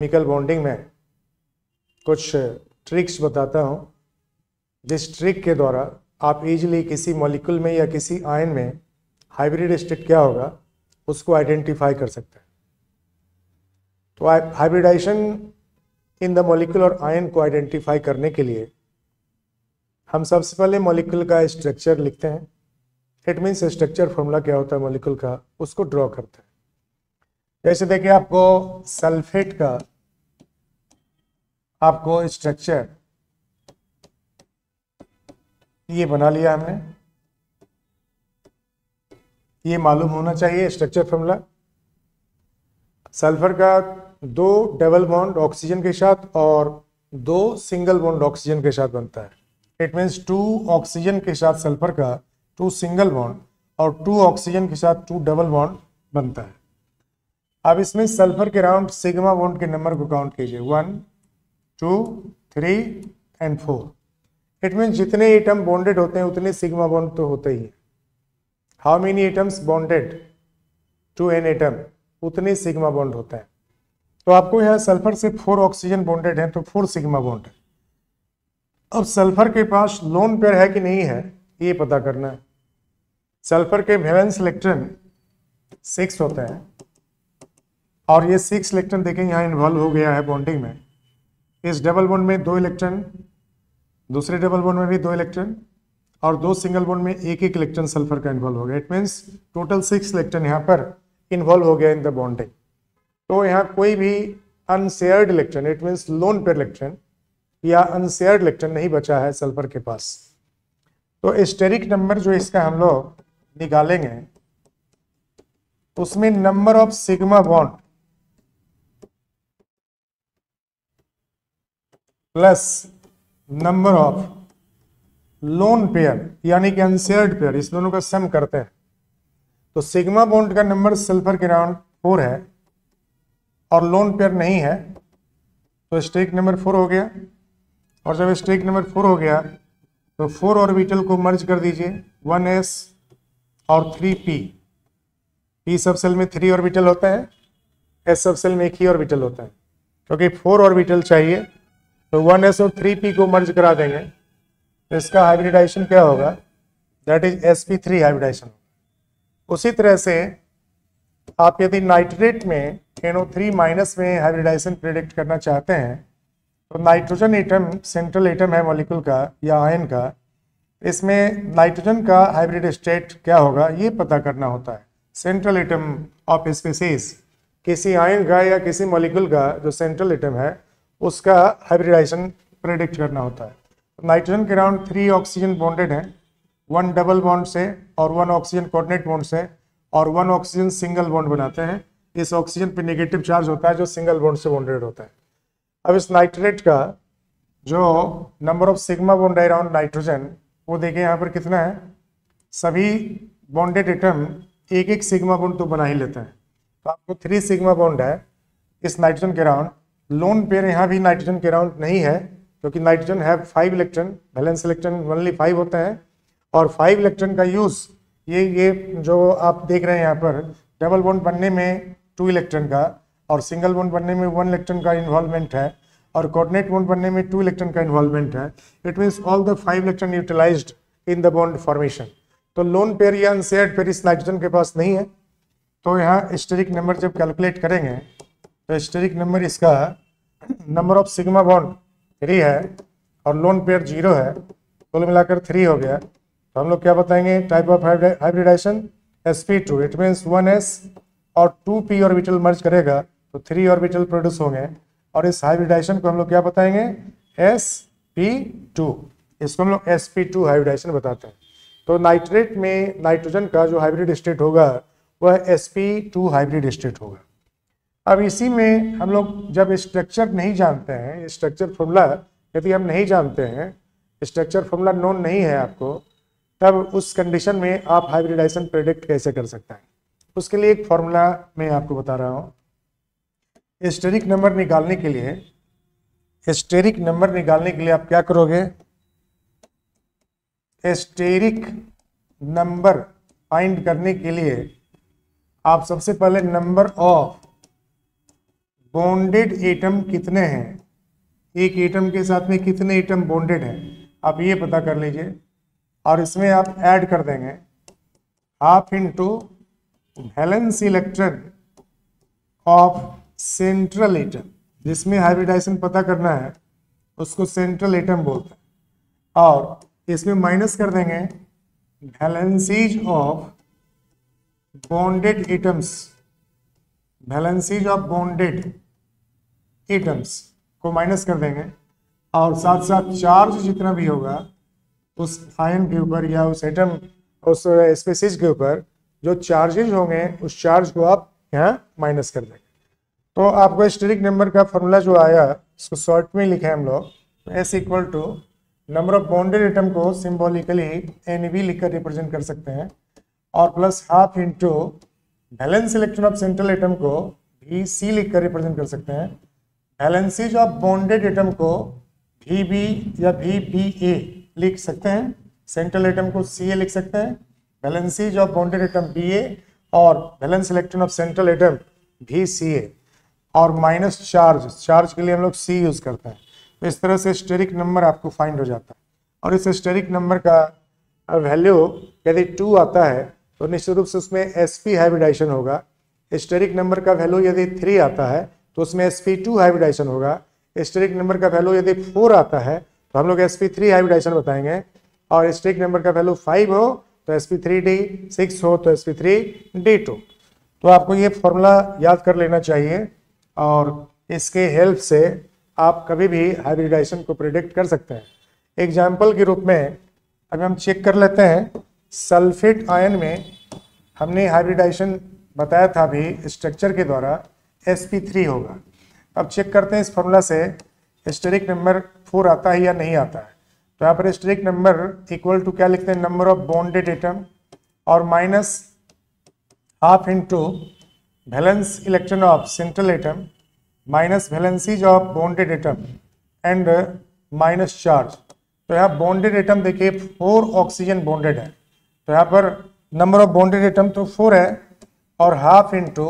Chemical bonding में कुछ tricks बताता हूँ, जिस ट्रिक के द्वारा आप इजीली किसी मॉलिक्यूल में या किसी आयन में हाइब्रिड स्टेट क्या होगा उसको आइडेंटिफाई कर सकते हैं। तो हाइब्रिडाइजेशन इन द मॉलिक्यूल और आयन को आइडेंटिफाई करने के लिए हम सबसे पहले मॉलिक्यूल का स्ट्रक्चर लिखते हैं। इट मीन्स स्ट्रक्चर फॉर्मूला क्या होता है मॉलिक्यूल का, उसको ड्रॉ करते हैं। जैसे देखिए आपको सल्फेट का स्ट्रक्चर ये बना लिया हमने, ये मालूम होना चाहिए स्ट्रक्चर फॉर्मूला। सल्फर का 2 डबल बॉन्ड ऑक्सीजन के साथ और 2 सिंगल बॉन्ड ऑक्सीजन के साथ बनता है। इट मीन्स 2 ऑक्सीजन के साथ सल्फर का 2 सिंगल बॉन्ड और 2 ऑक्सीजन के साथ 2 डबल बॉन्ड बनता है। अब इसमें सल्फर के राउंड सिग्मा बॉन्ड के नंबर को काउंट कीजिए, 1 2 3 एंड 4। इट मीन्स जितने एटम बॉन्डेड होते हैं उतने सिग्मा बॉन्ड तो होते ही है। How many atoms bonded to an atom, उतने सिग्मा बॉन्ड होते हैं। तो आपको यहाँ सल्फर से 4 ऑक्सीजन बॉन्डेड है तो 4 सिग्मा बॉन्ड है। अब सल्फर के पास लोन पेयर है कि नहीं है ये पता करना है। सल्फर के वैलेंस इलेक्ट्रॉन 6 होते हैं और ये 6 इलेक्ट्रॉन देखें यहाँ इन्वॉल्व हो गया है बॉन्डिंग में। इस डबल बॉन्ड में 2 इलेक्ट्रॉन, दूसरे डबल बॉन्ड में भी 2 इलेक्ट्रॉन और 2 सिंगल बॉन्ड में एक इलेक्ट्रॉन सल्फर का इन्वॉल्व हो गया। इट मीन्स टोटल 6 इलेक्ट्रॉन यहाँ पर इन्वॉल्व हो गया इन द बॉन्डिंग। तो यहाँ कोई भी unshared electron, it means lone pair electron या अनशेयर्ड इलेक्ट्रॉन नहीं बचा है सल्फर के पास। तो स्टेरिक नंबर जो इसका हम लोग निकालेंगे उसमें number of sigma bond plus number of lone pair यानी कि अनशेयर्ड पेयर, इस दोनों का सम करते हैं। तो सिग्मा बॉन्ड का नंबर सल्फर के राउंड 4 है और लोन पेयर नहीं है, तो स्टेरिक नंबर 4 हो गया। और जब स्टेरिक नंबर 4 हो गया तो 4 ऑर्बिटल को मर्ज कर दीजिए, 1s और 3p। p सब सेल में 3 ऑर्बिटल होता है, s सब सेल में 1 ही ऑर्बिटल होता है। क्योंकि 4 ऑर्बिटल चाहिए तो 1s और 3p को मर्ज करा देंगे तो इसका हाइब्रिडाइजेशन क्या होगा, दैट इज sp3 हाइब्रिडाइजेशन। उसी तरह से आप यदि नाइट्रेट में NO3 माइनस में हाइब्रिडाइजेशन प्रेडिक्ट करना चाहते हैं तो नाइट्रोजन एटम सेंट्रल एटम है मॉलिक्यूल का या आयन का, इसमें नाइट्रोजन का हाइब्रिड स्टेट क्या होगा ये पता करना होता है। सेंट्रल एटम ऑफ स्पीसीज, किसी आयन का या किसी मॉलिक्यूल का जो सेंट्रल एटम है उसका हाइब्रिडाइजेशन प्रेडिक्ट करना होता है। नाइट्रोजन के अराउंड 3 ऑक्सीजन बॉन्डेड हैं, 1 डबल बॉन्ड से और 1 ऑक्सीजन कोऑर्डिनेट बॉन्ड से और 1 ऑक्सीजन सिंगल बॉन्ड बनाते हैं। इस ऑक्सीजन पे नेगेटिव चार्ज होता है जो सिंगल बॉन्ड से बॉन्डेड होता है। अब इस नाइट्रेट का जो नंबर ऑफ सिग्मा बॉन्ड है अराउंड नाइट्रोजन, वो देखिए यहाँ पर कितना है। सभी बॉन्डेड एटम एक एक सिग्मा बॉन्ड तो बना ही लेते हैं, तो आपको 3 सिग्मा बॉन्ड है इस नाइट्रोजन के अराउंड। लोन पेयर यहाँ भी नाइट्रोजन के अराउंड नहीं है क्योंकि नाइट्रोजन है 5 इलेक्ट्रॉन, वैलेंस इलेक्ट्रॉन ओनली 5 होते हैं और 5 इलेक्ट्रॉन का यूज ये जो आप देख रहे हैं यहाँ पर डबल बॉन्ड बनने में 2 इलेक्ट्रॉन का और सिंगल बॉन्ड बनने में 1 इलेक्ट्रॉन का इन्वॉल्वमेंट है और कोऑर्डिनेट बॉन्ड बनने में 2 इलेक्ट्रॉन का इन्वॉल्वमेंट है। It means all the 5 electron utilised in the bond formation. तो लोन पेयर या अनशेयर्ड पेयर इस नाइट्रोजन के पास नहीं है। तो यहाँ स्टेरिक नंबर जब कैलकुलेट करेंगे तो स्टेरिक नंबर इसका नंबर ऑफ सिग्मा बॉन्ड 3 है और लोन पेयर 0 है, कुल मिलाकर 3 हो गया। तो हम लोग क्या बताएंगे type of hybridisation, sp2। It means 1s और 2p ऑर्बिटल मर्ज करेगा तो 3 ऑर्बिटल प्रोड्यूस होंगे और इस हाइब्रिडाइजेशन को हम लोग क्या बताएंगे, sp2। इसको हम लोग sp2 हाइब्रिडाइजेशन बताते हैं। तो नाइट्रेट में नाइट्रोजन का जो हाइब्रिड स्टेट होगा वह sp2 हाइब्रिड स्टेट होगा। अब इसी में हम लोग जब स्ट्रक्चर नहीं जानते हैं, स्ट्रक्चर फॉर्मूला यदि हम नहीं जानते हैं, स्ट्रक्चर फॉर्मूला नोन नहीं है आपको, तब उस कंडीशन में आप हाइब्रिडाइजेशन प्रेडिक्ट कैसे कर सकते हैं। उसके लिए एक फॉर्मूला मैं आपको बता रहा हूँ। स्टेरिक नंबर निकालने के लिए आप क्या करोगे, स्टेरिक नंबर फाइंड करने के लिए आप सबसे पहले नंबर ऑफ बॉन्डेड एटम कितने हैं, एक एटम के साथ में कितने एटम बॉन्डेड हैं, आप ये पता कर लीजिए। और इसमें आप ऐड कर देंगे half into valence electron of central atom, जिसमें हाइब्रिडाइजेशन पता करना है उसको सेंट्रल एटम बोलते हैं। और इसमें माइनस कर देंगे valencies of bonded atoms, valencies of bonded atoms को माइनस कर देंगे। और साथ साथ चार्ज जितना भी होगा उस आयन के ऊपर या उस एटम उस स्पीसीज के ऊपर जो चार्जेज होंगे उस चार्ज को आप यहाँ माइनस कर देंगे। तो आपको स्टेरिक नंबर का फॉर्मूला जो आया उसको शॉर्ट में लिखे हम लोग, S equal to number of bonded atom को सिंबॉलिकली NB लिखकर रिप्रेजेंट कर सकते हैं, और plus half into valence electron of central atom को VC लिखकर रिप्रेजेंट कर सकते हैं। वैलेंसीज ऑफ बॉन्डेड एटम को VB या VBA लिख सकते हैं, सेंट्रल एटम को CA लिख सकते हैं, valencies of bonded atom BA और valence electron of central atom VCA, और माइनस चार्ज, चार्ज के लिए हम लोग C यूज करते हैं। तो इस तरह से स्टेरिक नंबर आपको फाइंड हो जाता है। और इस स्टेरिक नंबर का वैल्यू यदि 2 आता है तो निश्चित रूप से उसमें sp हाइब्रिडाइजेशन होगा। स्टेरिक नंबर का वैल्यू यदि 3 आता है तो उसमें sp2 हाइब्रिडाइजेशन होगा। स्टेरिक नंबर का वैल्यू यदि 4 आता है तो हम लोग sp3 हाइब्रिडाइजेशन बताएंगे, और स्टेरिक नंबर का वैल्यू 5 हो तो sp3d, 6 हो तो sp3d2। तो आपको ये फॉर्मूला याद कर लेना चाहिए, और इसके हेल्प से आप कभी भी हाइब्रिडाइजेशन को प्रिडिक्ट कर सकते हैं। एग्जाम्पल के रूप में अभी हम चेक कर लेते हैं, सल्फेट आयन में हमने हाइब्रिडाइजेशन बताया था अभी स्ट्रक्चर के द्वारा, sp3 होगा। अब चेक करते हैं इस फॉर्मूला से स्टेरिक नंबर 4 आता है या नहीं आता है। तो यहाँ पर स्टेरिक नंबर इक्वल टू क्या लिखते हैं, नंबर ऑफ बॉन्डेड एटम और minus half into valence electron of central atom minus valencies of bonded atom and minus charge. तो यहाँ बॉन्डेड एटम देखिए 4 ऑक्सीजन बॉन्डेड है, तो यहाँ पर नंबर ऑफ बॉन्डेड एटम तो 4 है, और half into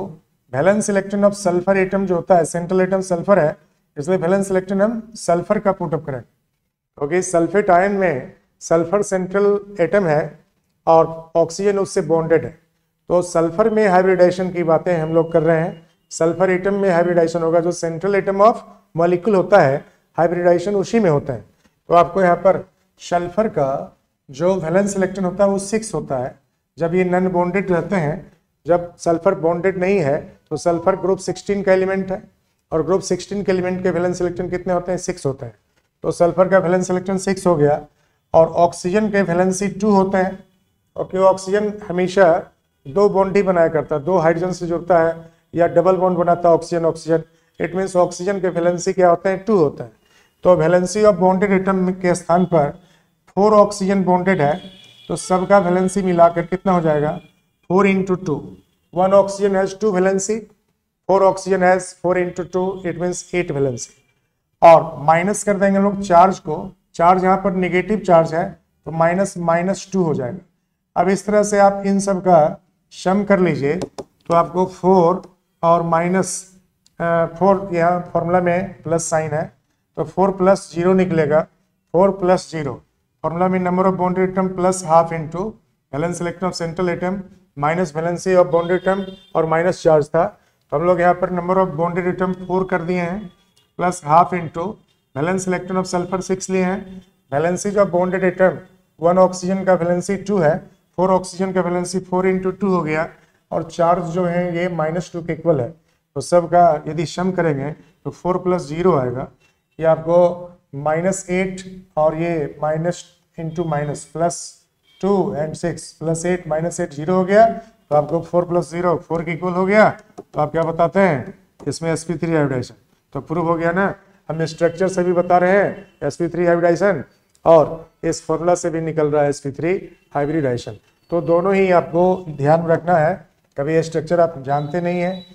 valence electron of sulphur atom जो होता है, सेंट्रल एटम सल्फर है इसलिए वैलेंस इलेक्ट्रॉन हम सल्फर का पुटअप करेंगे, क्योंकि सल्फेट आयन में सल्फर सेंट्रल एटम है और ऑक्सीजन उससे बॉन्डेड है। तो सल्फर में हाइब्रिडाइजेशन की बातें हम लोग कर रहे हैं। सल्फर एटम में हाइब्रिडाइजेशन होगा, जो सेंट्रल एटम ऑफ मॉलिक्यूल होता है हाइब्रिडाइजेशन उसी में होता है। तो आपको यहाँ पर सल्फर का जो वैलेंस इलेक्ट्रॉन होता है वो 6 होता है जब ये नॉन बॉन्डेड रहते हैं। जब सल्फर बॉन्डेड नहीं है तो सल्फर ग्रुप 16 का एलिमेंट है, और ग्रुप 16 के एलिमेंट के वैलेंस इलेक्ट्रॉन कितने होते हैं, 6 होते हैं। तो सल्फर का वैलेंस इलेक्ट्रॉन 6 हो गया, और ऑक्सीजन के वैलेंसी 2 होते हैं, क्योंकि ऑक्सीजन हमेशा 2 बॉन्ड ही बनाया करता है, 2 हाइड्रोजन से जुड़ता है या डबल बॉन्ड बनाता है oxygen oxygen. It means oxygen के वैलेंसी क्या होते हैं, 2 होते हैं। तो वैलेंसी ऑफ बॉन्डेड एटम के स्थान पर 4 ऑक्सीजन बॉन्डेड है, तो सबका वैलेंसी मिलाकर कितना हो जाएगा, 4 into 2। 1 oxygen has 2 valency, 4 oxygen has 4 into 2, it means 8 valency. और माइनस कर देंगे लोग चार्ज को, चार्ज यहाँ पर नेगेटिव चार्ज है तो -2 हो जाएगा। अब इस तरह से आप इन सब का सम कर लीजिए तो आपको 4 और -4, यहाँ फॉर्मूला में प्लस साइन है तो 4 + 0 निकलेगा, 4 + 0 फॉर्मूला में number of bonded atom plus half into valence electron of central atom minus valency of bonded atom और माइनस चार्ज था। तो हम लोग यहाँ पर नंबर ऑफ बॉन्डेड एटम 4 कर दिए हैं, plus half into valence electron of sulphur 6 लिए हैं। Valencies of bonded atom 1 oxygen का वैलेंसी 2 है, 4 ऑक्सीजन का वैलेंसी 4 इंटू 2 हो गया, और चार्ज जो है ये -2 के इक्वल है। तो सब का यदि सम करेंगे तो 4 + 0 आएगा, ये आपको -8 और ये माइनस इंटू माइनस +2 एंड 6 +8 -8 0 हो गया। तो आपको 4 + 0 4 के इक्वल हो गया। तो आप क्या बताते हैं, इसमें sp3 हाइब्रिडाइजेशन। तो प्रूव हो गया ना, हम स्ट्रक्चर से भी बता रहे हैं sp3 हाइब्रिडाइजेशन, और इस फॉर्मूला से भी निकल रहा है sp3 हाइब्रिडाइजेशन। तो दोनों ही आपको ध्यान रखना है, कभी स्ट्रक्चर आप जानते नहीं हैं